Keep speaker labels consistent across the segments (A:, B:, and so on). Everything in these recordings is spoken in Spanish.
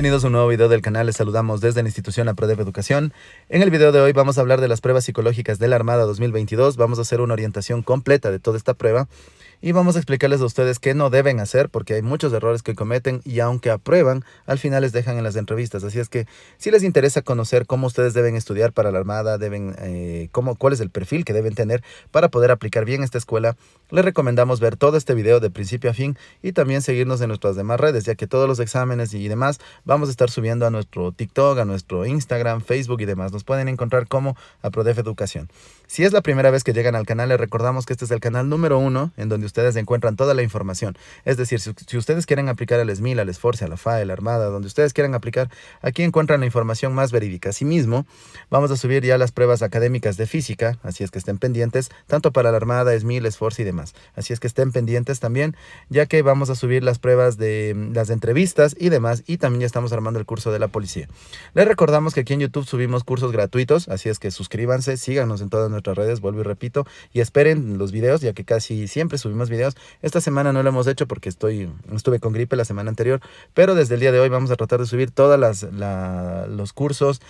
A: Bienvenidos a un nuevo video del canal, les saludamos desde la institución APRODEV Educación. En el video de hoy vamos a hablar de las pruebas psicológicas de la Armada 2022, vamos a hacer una orientación completa de toda esta prueba y vamos a explicarles a ustedes qué no deben hacer porque hay muchos errores que cometen y aunque aprueban, al final les dejan en las entrevistas. Así es que si les interesa conocer cómo ustedes deben estudiar para la Armada, cuál es el perfil que deben tener para poder aplicar bien esta escuela, les recomendamos ver todo este video de principio a fin y también seguirnos en nuestras demás redes, ya que todos los exámenes y demás vamos a estar subiendo a nuestro TikTok, a nuestro Instagram, Facebook y demás. Nos pueden encontrar como APRODEV Educación. Si es la primera vez que llegan al canal, les recordamos que este es el canal número 1 en donde ustedes encuentran toda la información. Es decir, si ustedes quieren aplicar al ESMIL, al Esforce, a la FAE, a la Armada, donde ustedes quieran aplicar, aquí encuentran la información más verídica. Asimismo, vamos a subir ya las pruebas académicas de física, así es que estén pendientes, tanto para la Armada, ESMIL, Esforce y demás. Así es que estén pendientes también, ya que vamos a subir las pruebas de las entrevistas y demás, y también ya estamos armando el curso de la policía. Les recordamos que aquí en YouTube subimos cursos gratuitos, así es que suscríbanse, síganos en todas nuestras redes, vuelvo y repito, y esperen los videos, ya que casi siempre subimos videos. Esta semana no lo hemos hecho porque estuve con gripe la semana anterior, pero desde el día de hoy vamos a tratar de subir todas los cursos,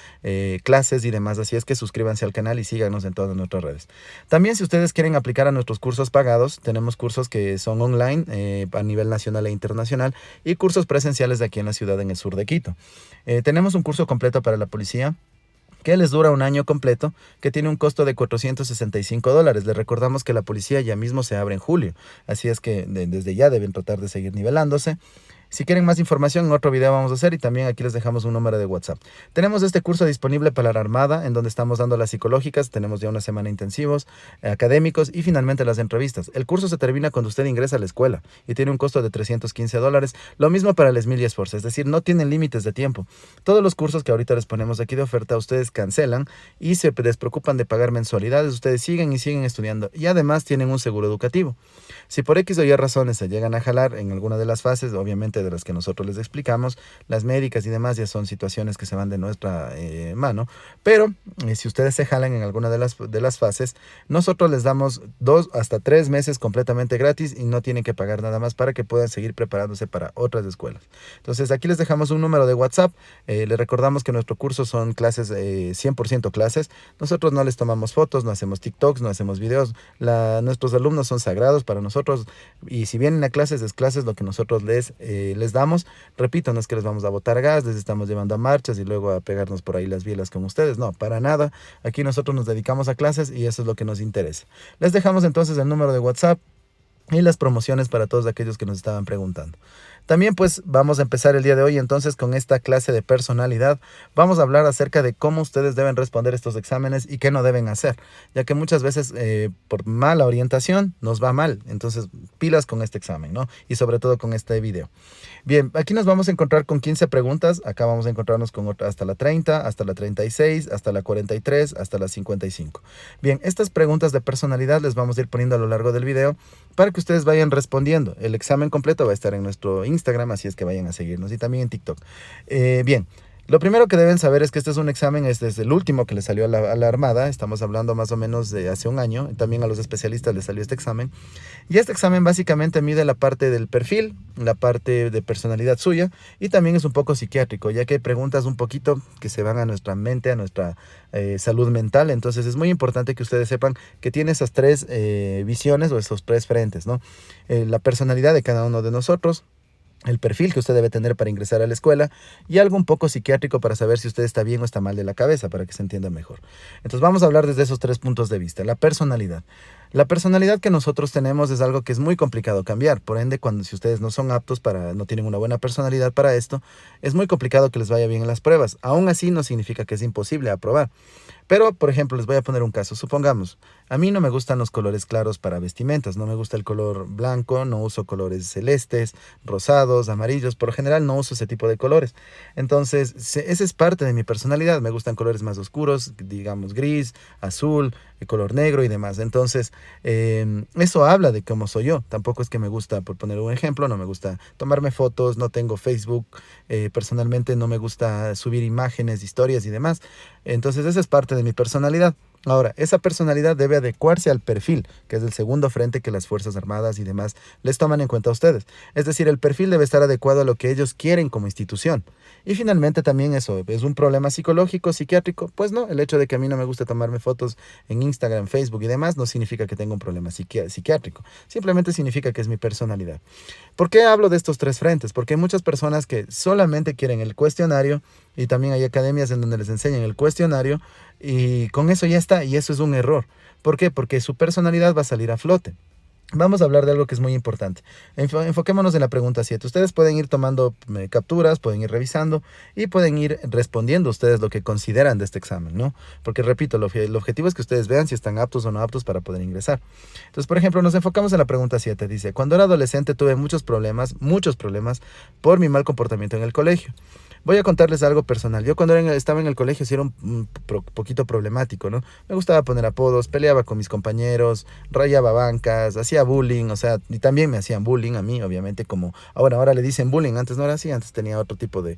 A: clases y demás, así es que suscríbanse al canal y síganos en todas nuestras redes. También si ustedes quieren aplicar a nuestros cursos pagados, tenemos cursos que son online a nivel nacional e internacional y cursos presenciales de aquí en la ciudad en el sur de Quito. Tenemos un curso completo para la policía que les dura un año completo, que tiene un costo de $465. Les recordamos que la policía ya mismo se abre en julio, así es que desde ya deben tratar de seguir nivelándose. Si quieren más información, en otro video vamos a hacer y también aquí les dejamos un número de WhatsApp. Tenemos este curso disponible para la Armada, en donde estamos dando las psicológicas, tenemos ya una semana intensivos, académicos y finalmente las entrevistas. El curso se termina cuando usted ingresa a la escuela y tiene un costo de $315. Lo mismo para el ESMIL y Esforce, es decir, no tienen límites de tiempo. Todos los cursos que ahorita les ponemos aquí de oferta, ustedes cancelan y se despreocupan de pagar mensualidades, ustedes siguen y siguen estudiando y además tienen un seguro educativo. Si por X o Y razones se llegan a jalar en alguna de las fases, obviamente de las que nosotros les explicamos, las médicas y demás ya son situaciones que se van de nuestra mano, pero si ustedes se jalan en alguna de las fases, nosotros les damos 2 hasta 3 meses completamente gratis y no tienen que pagar nada más para que puedan seguir preparándose para otras escuelas. Entonces aquí les dejamos un número de WhatsApp, les recordamos que nuestro curso son clases, 100% clases, nosotros no les tomamos fotos, no hacemos TikToks, no hacemos videos, nuestros alumnos son sagrados para nosotros y si vienen a clases, es clases lo que nosotros les damos. Repito, no es que les vamos a botar gas, les estamos llevando a marchas y luego a pegarnos por ahí las bielas con ustedes, no, para nada. Aquí nosotros nos dedicamos a clases y eso es lo que nos interesa. Les dejamos entonces el número de WhatsApp y las promociones para todos aquellos que nos estaban preguntando. También pues vamos a empezar el día de hoy entonces con esta clase de personalidad. Vamos a hablar acerca de cómo ustedes deben responder estos exámenes y qué no deben hacer, ya que muchas veces por mala orientación nos va mal. Entonces pilas con este examen, ¿no? Y sobre todo con este video. Bien, aquí nos vamos a encontrar con 15 preguntas. Acá vamos a encontrarnos con otra hasta la 30, hasta la 36, hasta la 43, hasta la 55. Bien, estas preguntas de personalidad les vamos a ir poniendo a lo largo del video para que ustedes vayan respondiendo. El examen completo va a estar en nuestro Instagram, así es que vayan a seguirnos y también en TikTok. Bien. Lo primero que deben saber es que este es un examen, este es el último que le salió a la Armada, estamos hablando más o menos de hace un año, también a los especialistas les salió este examen, y este examen básicamente mide la parte del perfil, la parte de personalidad suya, y también es un poco psiquiátrico, ya que hay preguntas un poquito que se van a nuestra mente, a nuestra salud mental, entonces es muy importante que ustedes sepan que tiene esas tres visiones o esos tres frentes, ¿no? La personalidad de cada uno de nosotros, el perfil que usted debe tener para ingresar a la escuela y algo un poco psiquiátrico para saber si usted está bien o está mal de la cabeza, para que se entienda mejor. Entonces vamos a hablar desde esos tres puntos de vista. La personalidad. La personalidad que nosotros tenemos es algo que es muy complicado cambiar. Por ende, si ustedes no son aptos no tienen una buena personalidad para esto, es muy complicado que les vaya bien en las pruebas. Aún así no significa que es imposible aprobar. Pero, por ejemplo, les voy a poner un caso. Supongamos, a mí no me gustan los colores claros para vestimentas. No me gusta el color blanco, no uso colores celestes, rosados, amarillos. Por lo general no uso ese tipo de colores. Entonces, esa es parte de mi personalidad. Me gustan colores más oscuros, digamos gris, azul, el color negro y demás. Entonces, eso habla de cómo soy yo. Tampoco es que me gusta, por poner un ejemplo, no me gusta tomarme fotos, no tengo Facebook. Personalmente no me gusta subir imágenes, historias y demás. Entonces, esa es parte de mi personalidad. Ahora, esa personalidad debe adecuarse al perfil, que es el segundo frente que las Fuerzas Armadas y demás les toman en cuenta a ustedes. Es decir, el perfil debe estar adecuado a lo que ellos quieren como institución. Y finalmente también eso, ¿es un problema psicológico, psiquiátrico? Pues no, el hecho de que a mí no me guste tomarme fotos en Instagram, Facebook y demás no significa que tenga un problema psiquiátrico. Simplemente significa que es mi personalidad. ¿Por qué hablo de estos tres frentes? Porque hay muchas personas que solamente quieren el cuestionario y también hay academias en donde les enseñan el cuestionario y con eso ya está, y eso es un error. ¿Por qué? Porque su personalidad va a salir a flote. Vamos a hablar de algo que es muy importante. Enfoquémonos en la pregunta 7. Ustedes pueden ir tomando capturas, pueden ir revisando y pueden ir respondiendo ustedes lo que consideran de este examen, ¿no? Porque repito, el objetivo es que ustedes vean si están aptos o no aptos para poder ingresar. Entonces, por ejemplo, nos enfocamos en la pregunta 7. Dice, cuando era adolescente tuve muchos problemas por mi mal comportamiento en el colegio. Voy a contarles algo personal. Yo cuando estaba en el colegio sí era un poquito problemático, ¿no? Me gustaba poner apodos, peleaba con mis compañeros, rayaba bancas, hacía bullying, o sea, y también me hacían bullying a mí, obviamente, como ahora le dicen bullying, antes no era así, antes tenía otro tipo de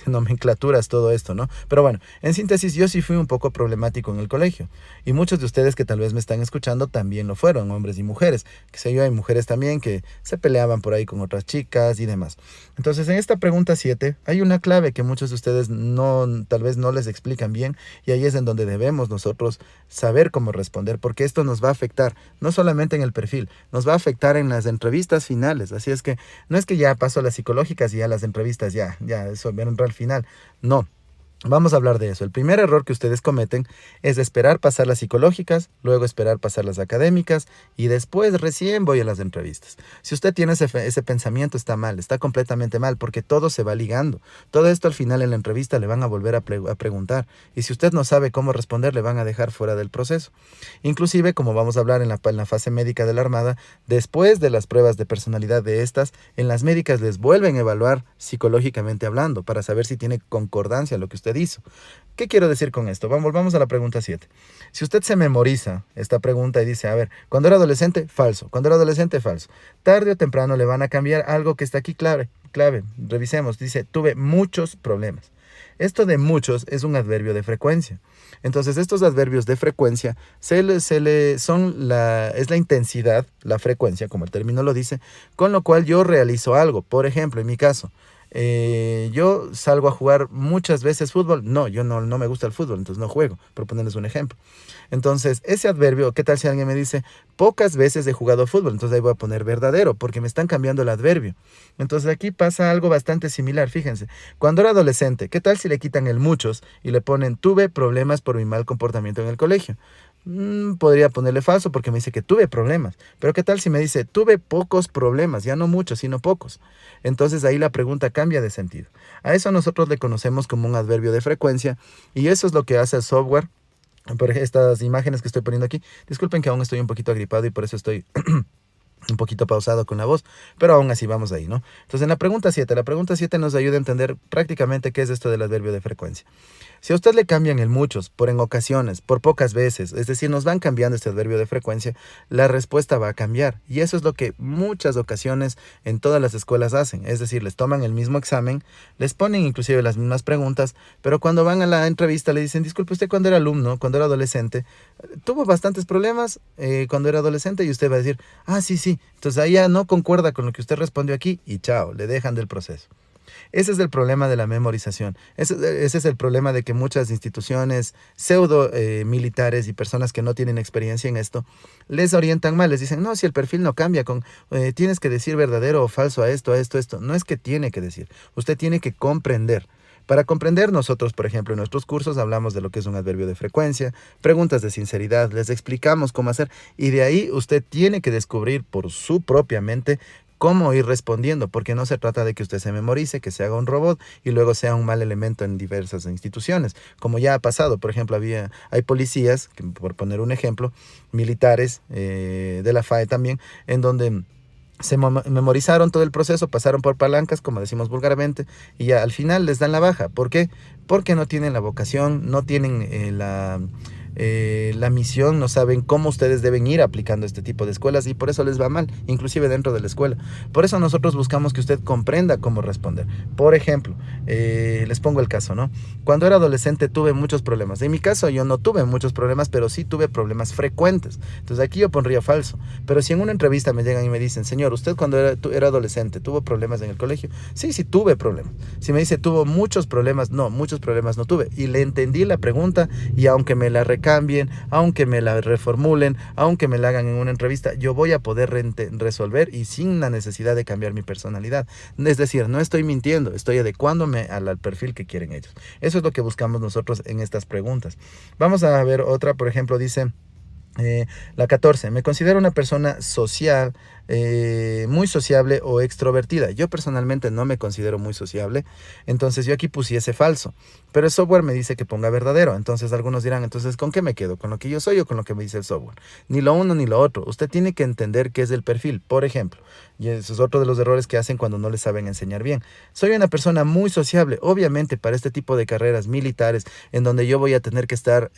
A: nomenclaturas, todo esto, ¿no? Pero bueno, en síntesis, yo sí fui un poco problemático en el colegio. Y muchos de ustedes que tal vez me están escuchando también lo fueron, hombres y mujeres. Que sé yo, hay mujeres también que se peleaban por ahí con otras chicas y demás. Entonces, en esta pregunta 7, hay una clave que muchos de ustedes tal vez no les explican bien y ahí es en donde debemos nosotros saber cómo responder porque esto nos va a afectar no solamente en el perfil, nos va a afectar en las entrevistas finales. Así es que no es que ya pasó las psicológicas y ya las entrevistas ya eso vendrá al final. No. Vamos a hablar de eso. El primer error que ustedes cometen es esperar pasar las psicológicas, luego esperar pasar las académicas y después recién voy a las entrevistas. Si usted tiene ese pensamiento está mal, está completamente mal porque todo se va ligando. Todo esto al final en la entrevista le van a volver a preguntar y si usted no sabe cómo responder le van a dejar fuera del proceso. Inclusive, como vamos a hablar en la fase médica de la Armada, después de las pruebas de personalidad de estas, en las médicas les vuelven a evaluar psicológicamente hablando para saber si tiene concordancia lo que usted hizo. ¿Qué quiero decir con esto? Volvamos a la pregunta 7. Si usted se memoriza esta pregunta y dice, a ver, cuando era adolescente, falso. Cuando era adolescente, falso. Tarde o temprano le van a cambiar algo que está aquí clave. Revisemos. Dice, tuve muchos problemas. Esto de muchos es un adverbio de frecuencia. Entonces, estos adverbios de frecuencia es la intensidad, la frecuencia, como el término lo dice, con lo cual yo realizo algo. Por ejemplo, en mi caso, yo salgo a jugar muchas veces fútbol. No, yo no me gusta el fútbol, entonces no juego, por ponerles un ejemplo. Entonces, ese adverbio, ¿qué tal si alguien me dice, pocas veces he jugado fútbol? Entonces ahí voy a poner verdadero, porque me están cambiando el adverbio. Entonces aquí pasa algo bastante similar, fíjense. Cuando era adolescente, ¿qué tal si le quitan el muchos y le ponen, tuve problemas por mi mal comportamiento en el colegio? Podría ponerle falso porque me dice que tuve problemas. Pero ¿qué tal si me dice, tuve pocos problemas? Ya no muchos, sino pocos. Entonces ahí la pregunta cambia de sentido. A eso nosotros le conocemos como un adverbio de frecuencia y eso es lo que hace el software. Por estas imágenes que estoy poniendo aquí, disculpen que aún estoy un poquito agripado y por eso estoy un poquito pausado con la voz, pero aún así vamos ahí, ¿no? Entonces en la pregunta 7 nos ayuda a entender prácticamente qué es esto del adverbio de frecuencia. Si a usted le cambian el muchos, por en ocasiones, por pocas veces, es decir, nos van cambiando este adverbio de frecuencia, la respuesta va a cambiar. Y eso es lo que muchas ocasiones en todas las escuelas hacen. Es decir, les toman el mismo examen, les ponen inclusive las mismas preguntas, pero cuando van a la entrevista le dicen, disculpe, usted cuando era alumno, cuando era adolescente, tuvo bastantes problemas cuando era adolescente y usted va a decir, ah, sí, sí. Entonces ahí ya no concuerda con lo que usted respondió aquí y chao, le dejan del proceso. Ese es el problema de la memorización. Ese es el problema de que muchas instituciones pseudo militares y personas que no tienen experiencia en esto les orientan mal. Les dicen, no, si el perfil no cambia, tienes que decir verdadero o falso a esto, a esto, a esto. No es que tiene que decir, usted tiene que comprender. Para comprender nosotros, por ejemplo, en nuestros cursos hablamos de lo que es un adverbio de frecuencia, preguntas de sinceridad, les explicamos cómo hacer y de ahí usted tiene que descubrir por su propia mente cómo ir respondiendo, porque no se trata de que usted se memorice, que se haga un robot y luego sea un mal elemento en diversas instituciones, como ya ha pasado. Por ejemplo, hay policías, por poner un ejemplo, militares de la FAE también, en donde se memorizaron todo el proceso, pasaron por palancas, como decimos vulgarmente, y ya al final les dan la baja. ¿Por qué? Porque no tienen la vocación, no tienen la misión, no saben cómo ustedes deben ir aplicando este tipo de escuelas y por eso les va mal, inclusive dentro de la escuela. Por eso nosotros buscamos que usted comprenda cómo responder. Por ejemplo, les pongo el caso, ¿no? Cuando era adolescente tuve muchos problemas. En mi caso yo no tuve muchos problemas, pero sí tuve problemas frecuentes. Entonces aquí yo pondría falso. Pero si en una entrevista me llegan y me dicen, señor, ¿usted cuando era adolescente tuvo problemas en el colegio? Sí, sí tuve problemas. Si me dice, ¿tuvo muchos problemas? No, muchos problemas no tuve. Y le entendí la pregunta y aunque me la recambien, aunque me la reformulen, aunque me la hagan en una entrevista, yo voy a poder resolver y sin la necesidad de cambiar mi personalidad. Es decir, no estoy mintiendo, estoy adecuándome al perfil que quieren ellos. Eso es lo que buscamos nosotros en estas preguntas. Vamos a ver otra, por ejemplo, dice... la 14, me considero una persona social, muy sociable o extrovertida. Yo personalmente no me considero muy sociable, entonces yo aquí pusiese falso, pero el software me dice que ponga verdadero. Entonces algunos dirán, entonces ¿con qué me quedo? ¿Con lo que yo soy o con lo que me dice el software? Ni lo uno ni lo otro. Usted tiene que entender qué es el perfil. Por ejemplo, y eso es otro de los errores que hacen cuando no les saben enseñar bien. Soy una persona muy sociable. Obviamente para este tipo de carreras militares en donde yo voy a tener que estar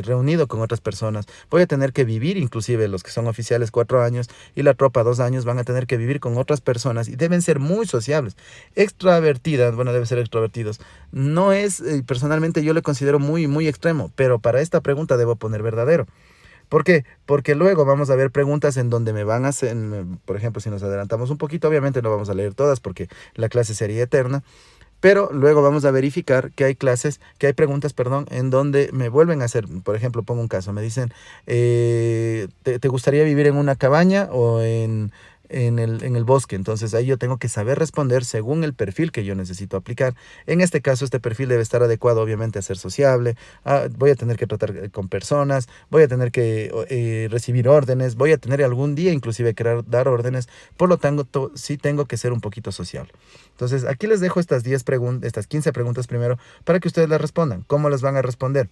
A: reunido con otras personas, voy a tener que vivir, inclusive los que son oficiales 4 años y la tropa 2 años van a tener que vivir con otras personas y deben ser muy sociables. Extrovertidas, bueno, deben ser extrovertidos. No es, personalmente yo le considero muy, muy extremo, pero para esta pregunta debo poner verdadero. ¿Por qué? Porque luego vamos a ver preguntas en donde me van a hacer, por ejemplo, si nos adelantamos un poquito, obviamente no vamos a leer todas porque la clase sería eterna, pero luego vamos a verificar que hay preguntas, perdón, en donde me vuelven a hacer, por ejemplo, pongo un caso, me dicen, ¿te gustaría vivir en una cabaña o en el bosque? Entonces ahí yo tengo que saber responder según el perfil que yo necesito aplicar. En este caso, este perfil debe estar adecuado, obviamente, a ser sociable, voy a tener que tratar con personas, voy a tener que recibir órdenes, voy a tener algún día inclusive que dar órdenes, por lo tanto, sí tengo que ser un poquito sociable. Entonces, aquí les dejo estas 15 preguntas primero para que ustedes las respondan. ¿Cómo las van a responder?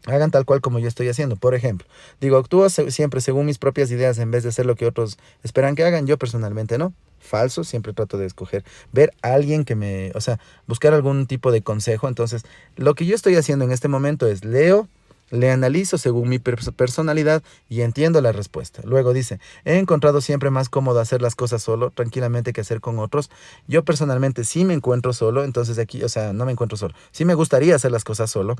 A: Hagan tal cual como yo estoy haciendo. Por ejemplo, digo, actúo siempre según mis propias ideas en vez de hacer lo que otros esperan que hagan. Yo personalmente no. Falso, siempre trato de escoger, ver a alguien o sea, buscar algún tipo de consejo. Entonces, lo que yo estoy haciendo en este momento es le analizo según mi personalidad y entiendo la respuesta. Luego dice, he encontrado siempre más cómodo hacer las cosas solo, tranquilamente, que hacer con otros. Yo personalmente sí me encuentro solo, entonces aquí, o sea, no me encuentro solo. Sí me gustaría hacer las cosas solo.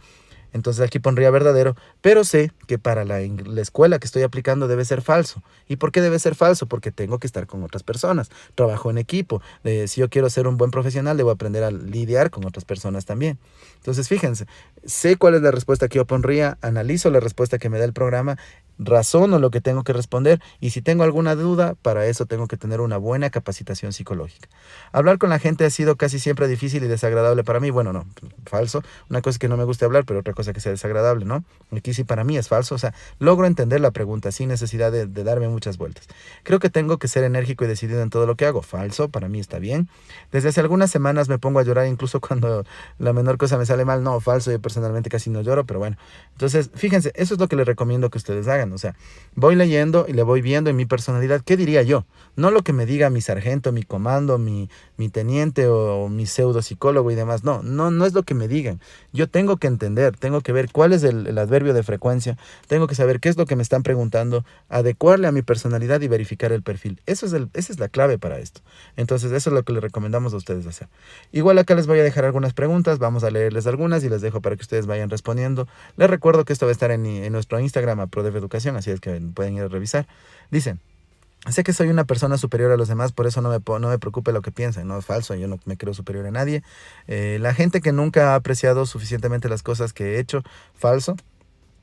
A: Entonces aquí pondría verdadero, pero sé que para la escuela que estoy aplicando debe ser falso. ¿Y por qué debe ser falso? Porque tengo que estar con otras personas, trabajo en equipo. Si yo quiero ser un buen profesional, debo aprender a lidiar con otras personas también. Entonces fíjense, sé cuál es la respuesta que yo pondría, analizo la respuesta que me da el programa, razono lo que tengo que responder y si tengo alguna duda, para eso tengo que tener una buena capacitación psicológica. Hablar con la gente ha sido casi siempre difícil y desagradable para mí. Bueno, no, falso. Una cosa es que no me guste hablar, pero otra cosa que sea desagradable, ¿no? Aquí sí para mí es falso. O sea, logro entender la pregunta sin necesidad de darme muchas vueltas. Creo que tengo que ser enérgico y decidido en todo lo que hago. Falso, para mí está bien. Desde hace algunas semanas me pongo a llorar incluso cuando la menor cosa me sale mal. No, falso, yo personalmente casi no lloro, pero bueno. Entonces, fíjense, eso es lo que les recomiendo que ustedes hagan. O sea, voy leyendo y le voy viendo en mi personalidad, ¿qué diría yo? No lo que me diga mi sargento, mi comando, mi teniente o mi pseudo psicólogo y demás. No, no es lo que me digan. Yo tengo que entender, tengo que ver cuál es el adverbio de frecuencia, tengo que saber qué es lo que me están preguntando, adecuarle a mi personalidad y verificar el perfil. Esa es la clave para esto. Entonces, eso es lo que les recomendamos a ustedes hacer. Igual acá les voy a dejar algunas preguntas, vamos a leerles algunas y les dejo para que ustedes vayan respondiendo. Les recuerdo que esto va a estar en nuestro Instagram, a ProDev Educación, así es que pueden ir a revisar. Dicen, sé que soy una persona superior a los demás, por eso no me preocupe lo que piensen, no es falso, yo no me creo superior a nadie. La gente que nunca ha apreciado suficientemente las cosas que he hecho, falso.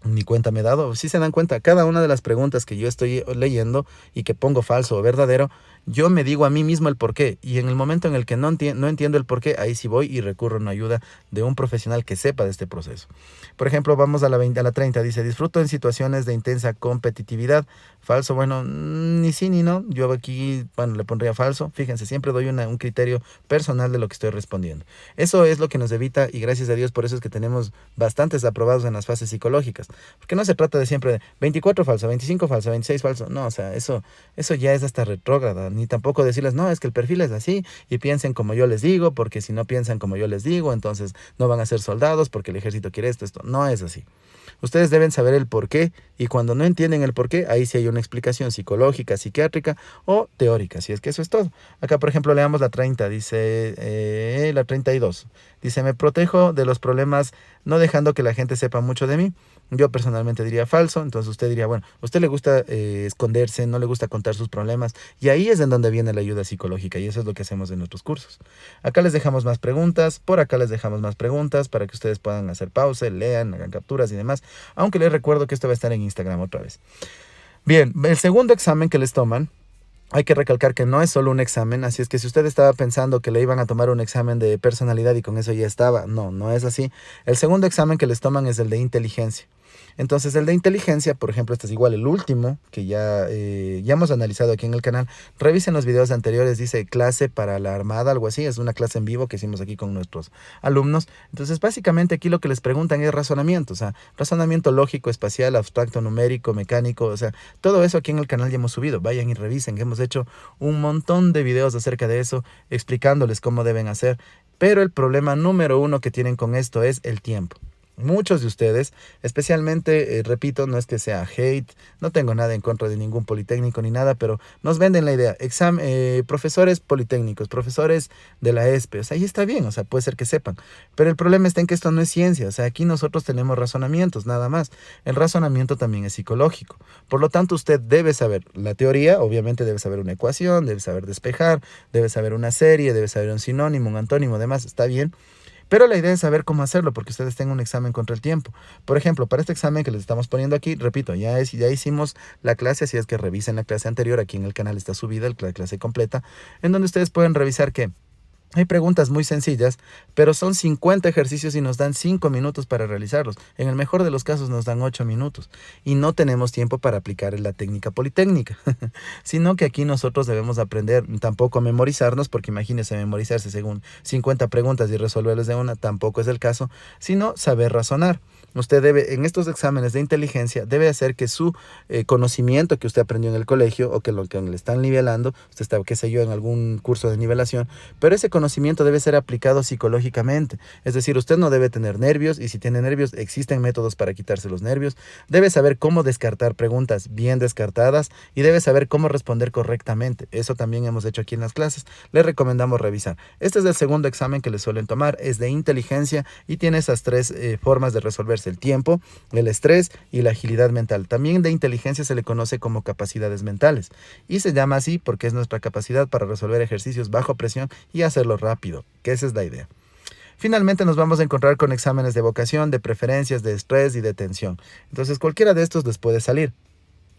A: Ni cuenta me he dado. Si se dan cuenta, cada una de las preguntas que yo estoy leyendo y que pongo falso o verdadero, yo me digo a mí mismo el por qué. Y en el momento en el que no entiendo el por qué, ahí sí voy y recurro a una ayuda de un profesional que sepa de este proceso. Por ejemplo, vamos a la 30. Dice, disfruto en situaciones de intensa competitividad. Falso, bueno, ni sí ni no. Yo aquí, bueno, le pondría falso. Fíjense, siempre doy un criterio personal de lo que estoy respondiendo. Eso es lo que nos evita, y gracias a Dios por eso es que tenemos bastantes aprobados en las fases psicológicas. Porque no se trata de siempre de 24 falso, 25 falso, 26 falso. No, o sea, eso ya es hasta retrógrado. Ni tampoco decirles, no, es que el perfil es así y piensen como yo les digo, porque si no piensan como yo les digo, entonces no van a ser soldados porque el ejército quiere esto. No es así. Ustedes deben saber el por qué y cuando no entienden el por qué, ahí sí hay una explicación psicológica, psiquiátrica o teórica, si es que eso es todo. Acá, por ejemplo, leamos la 30, dice la 32. Dice, me protejo de los problemas no dejando que la gente sepa mucho de mí. Yo personalmente diría falso, entonces usted diría, bueno, a usted le gusta esconderse, no le gusta contar sus problemas y ahí es en donde viene la ayuda psicológica y eso es lo que hacemos en nuestros cursos. Acá les dejamos más preguntas, por acá les dejamos más preguntas para que ustedes puedan hacer pausa, lean, hagan capturas y demás, aunque les recuerdo que esto va a estar en Instagram otra vez. Bien, el segundo examen que les toman, hay que recalcar que no es solo un examen, así es que si usted estaba pensando que le iban a tomar un examen de personalidad y con eso ya estaba, no es así. El segundo examen que les toman es el de inteligencia. Entonces el de inteligencia, por ejemplo, este es igual el último que ya hemos analizado aquí en el canal. Revisen los videos anteriores, dice clase para la Armada, algo así, es una clase en vivo que hicimos aquí con nuestros alumnos. Entonces básicamente aquí lo que les preguntan es razonamiento, o sea, razonamiento lógico, espacial, abstracto, numérico, mecánico, o sea, todo eso aquí en el canal ya hemos subido. Vayan y revisen, que hemos hecho un montón de videos acerca de eso, explicándoles cómo deben hacer. Pero el problema número uno que tienen con esto es el tiempo. Muchos de ustedes, especialmente, repito, no es que sea hate, no tengo nada en contra de ningún politécnico ni nada, pero nos venden la idea, profesores politécnicos, profesores de la ESPE, o sea, ahí está bien, o sea, puede ser que sepan, pero el problema está en que esto no es ciencia, o sea, aquí nosotros tenemos razonamientos, nada más, el razonamiento también es psicológico, por lo tanto usted debe saber la teoría, obviamente debe saber una ecuación, debe saber despejar, debe saber una serie, debe saber un sinónimo, un antónimo, demás, está bien. Pero la idea es saber cómo hacerlo, porque ustedes tengan un examen contra el tiempo. Por ejemplo, para este examen que les estamos poniendo aquí, repito, ya hicimos la clase, así es que revisen la clase anterior, aquí en el canal está subida la clase completa, en donde ustedes pueden revisar que hay preguntas muy sencillas, pero son 50 ejercicios y nos dan 5 minutos para realizarlos. En el mejor de los casos nos dan 8 minutos y no tenemos tiempo para aplicar la técnica politécnica, sino que aquí nosotros debemos aprender tampoco a memorizarnos, porque imagínense memorizarse según 50 preguntas y resolverles de una, tampoco es el caso, sino saber razonar. Usted debe, en estos exámenes de inteligencia, debe hacer que su conocimiento que usted aprendió en el colegio o que lo que le están nivelando, usted está, qué sé yo, en algún curso de nivelación, pero ese conocimiento debe ser aplicado psicológicamente. Es decir, usted no debe tener nervios y si tiene nervios, existen métodos para quitarse los nervios. Debe saber cómo descartar preguntas bien descartadas y debe saber cómo responder correctamente. Eso también hemos hecho aquí en las clases. Les recomendamos revisar. Este es el segundo examen que les suelen tomar, es de inteligencia y tiene esas tres formas de resolverse: el tiempo, el estrés y la agilidad mental. También de inteligencia se le conoce como capacidades mentales y se llama así porque es nuestra capacidad para resolver ejercicios bajo presión y hacerlo rápido, que esa es la idea. Finalmente nos vamos a encontrar con exámenes de vocación, de preferencias, de estrés y de tensión. Entonces cualquiera de estos les puede salir.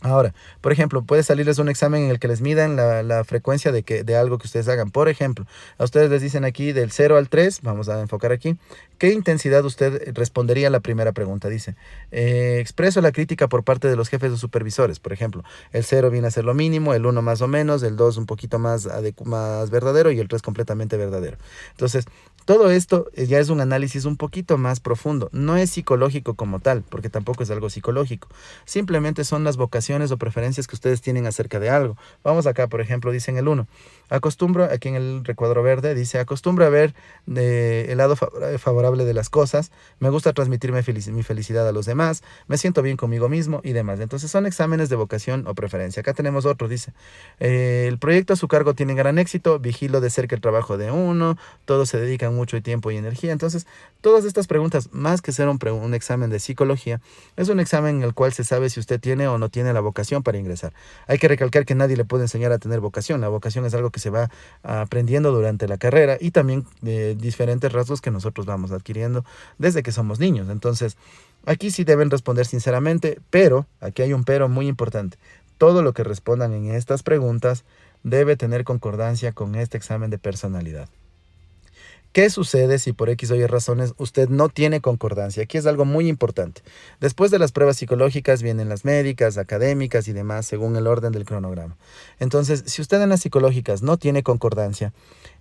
A: Ahora, por ejemplo, puede salirles un examen en el que les midan la frecuencia de algo que ustedes hagan. Por ejemplo, a ustedes les dicen aquí del 0 al 3, vamos a enfocar aquí, ¿qué intensidad usted respondería a la primera pregunta? Dice, expreso la crítica por parte de los jefes o supervisores. Por ejemplo, el 0 viene a ser lo mínimo, el 1 más o menos, el 2 un poquito más verdadero y el 3 completamente verdadero. Entonces, todo esto ya es un análisis un poquito más profundo. No es psicológico como tal, porque tampoco es algo psicológico. Simplemente son las vocaciones o preferencias que ustedes tienen acerca de algo. Vamos acá, por ejemplo, dice en el 1. Acostumbro, aquí en el recuadro verde, dice, acostumbro a ver el lado favorable de las cosas, me gusta transmitir mi felicidad a los demás, me siento bien conmigo mismo y demás. Entonces son exámenes de vocación o preferencia. Acá tenemos otro, dice, el proyecto a su cargo tiene gran éxito, vigilo de cerca el trabajo de uno, todos se dedican mucho tiempo y energía. Entonces, todas estas preguntas, más que ser un examen de psicología, es un examen en el cual se sabe si usted tiene o no tiene la vocación para ingresar. Hay que recalcar que nadie le puede enseñar a tener vocación. La vocación es algo que se va aprendiendo durante la carrera y también diferentes rasgos que nosotros vamos adquiriendo desde que somos niños. Entonces, aquí sí deben responder sinceramente, pero, aquí hay un pero muy importante. Todo lo que respondan en estas preguntas debe tener concordancia con este examen de personalidad. ¿Qué sucede si por X o Y razones usted no tiene concordancia? Aquí es algo muy importante. Después de las pruebas psicológicas vienen las médicas, académicas y demás, según el orden del cronograma. Entonces, si usted en las psicológicas no tiene concordancia,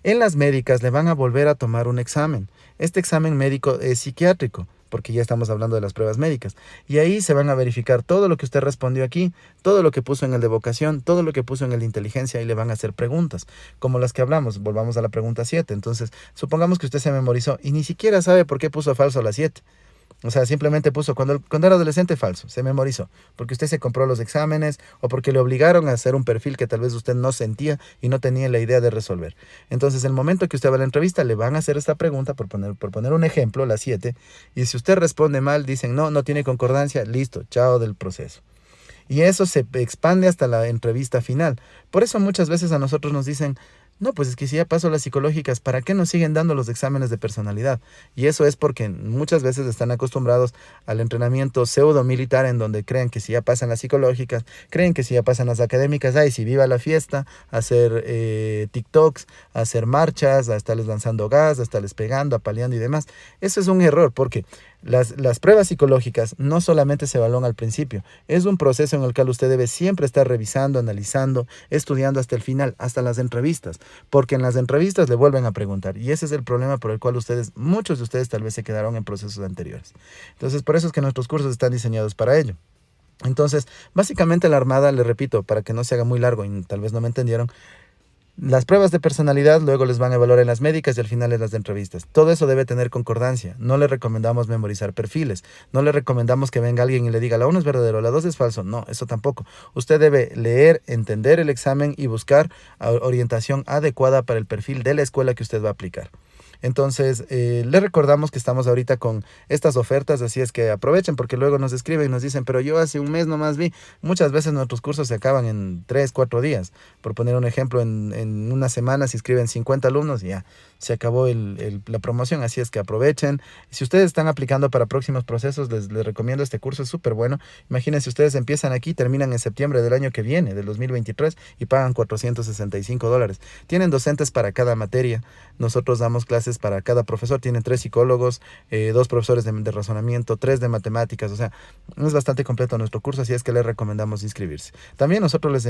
A: en las médicas le van a volver a tomar un examen. Este examen médico es psiquiátrico, porque ya estamos hablando de las pruebas médicas. Y ahí se van a verificar todo lo que usted respondió aquí, todo lo que puso en el de vocación, todo lo que puso en el de inteligencia, y le van a hacer preguntas, como las que hablamos. Volvamos a la pregunta 7. Entonces, supongamos que usted se memorizó y ni siquiera sabe por qué puso falso la 7. O sea, simplemente puso cuando era adolescente falso, se memorizó, porque usted se compró los exámenes o porque le obligaron a hacer un perfil que tal vez usted no sentía y no tenía la idea de resolver. Entonces, el momento que usted va a la entrevista, le van a hacer esta pregunta, por poner un ejemplo, la 7, y si usted responde mal, dicen, no tiene concordancia, listo, chao del proceso. Y eso se expande hasta la entrevista final. Por eso muchas veces a nosotros nos dicen, no, pues es que si ya pasó las psicológicas, ¿para qué nos siguen dando los exámenes de personalidad? Y eso es porque muchas veces están acostumbrados al entrenamiento pseudo militar, en donde creen que si ya pasan las psicológicas, creen que si ya pasan las académicas, ay, si viva la fiesta, hacer TikToks, hacer marchas, a estarles lanzando gas, a estarles pegando, apaleando y demás. Eso es un error, porque las pruebas psicológicas no solamente se evalúan al principio, es un proceso en el cual usted debe siempre estar revisando, analizando, estudiando hasta el final, hasta las entrevistas, porque en las entrevistas le vuelven a preguntar, y ese es el problema por el cual muchos de ustedes tal vez se quedaron en procesos anteriores. Entonces, por eso es que nuestros cursos están diseñados para ello. Entonces, básicamente la Armada, le repito, para que no se haga muy largo y tal vez no me entendieron, las pruebas de personalidad luego les van a evaluar en las médicas y al final en las de entrevistas. Todo eso debe tener concordancia. No le recomendamos memorizar perfiles. No le recomendamos que venga alguien y le diga la 1 es verdadero, la 2 es falso. No, eso tampoco. Usted debe leer, entender el examen y buscar orientación adecuada para el perfil de la escuela que usted va a aplicar. Entonces, le recordamos que estamos ahorita con estas ofertas, así es que aprovechen, porque luego nos escriben y nos dicen, pero yo hace un mes nomás vi. Muchas veces nuestros cursos se acaban en 3, 4 días. Por poner un ejemplo, en una semana se inscriben 50 alumnos y ya se acabó la promoción, así es que aprovechen. Si ustedes están aplicando para próximos procesos, les recomiendo este curso, es súper bueno. Imagínense, ustedes empiezan aquí, terminan en septiembre del año que viene, del 2023, y pagan $465. Tienen docentes para cada materia. Nosotros damos clases para cada profesor, tienen 3 psicólogos, 2 profesores de razonamiento, 3 de matemáticas, o sea, es bastante completo nuestro curso, así es que les recomendamos inscribirse. También nosotros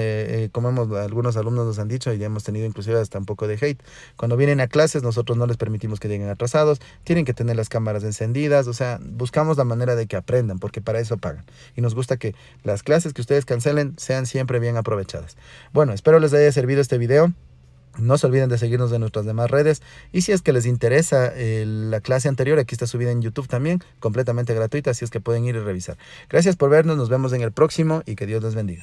A: como algunos alumnos nos han dicho, y ya hemos tenido inclusive hasta un poco de hate, cuando vienen a clases nosotros no les permitimos que lleguen atrasados, tienen que tener las cámaras encendidas, o sea, buscamos la manera de que aprendan, porque para eso pagan, y nos gusta que las clases que ustedes cancelen sean siempre bien aprovechadas. Bueno, espero les haya servido este video. No se olviden de seguirnos en nuestras demás redes, y si es que les interesa la clase anterior, aquí está subida en YouTube también, completamente gratuita, así es que pueden ir y revisar. Gracias por vernos, nos vemos en el próximo y que Dios les bendiga.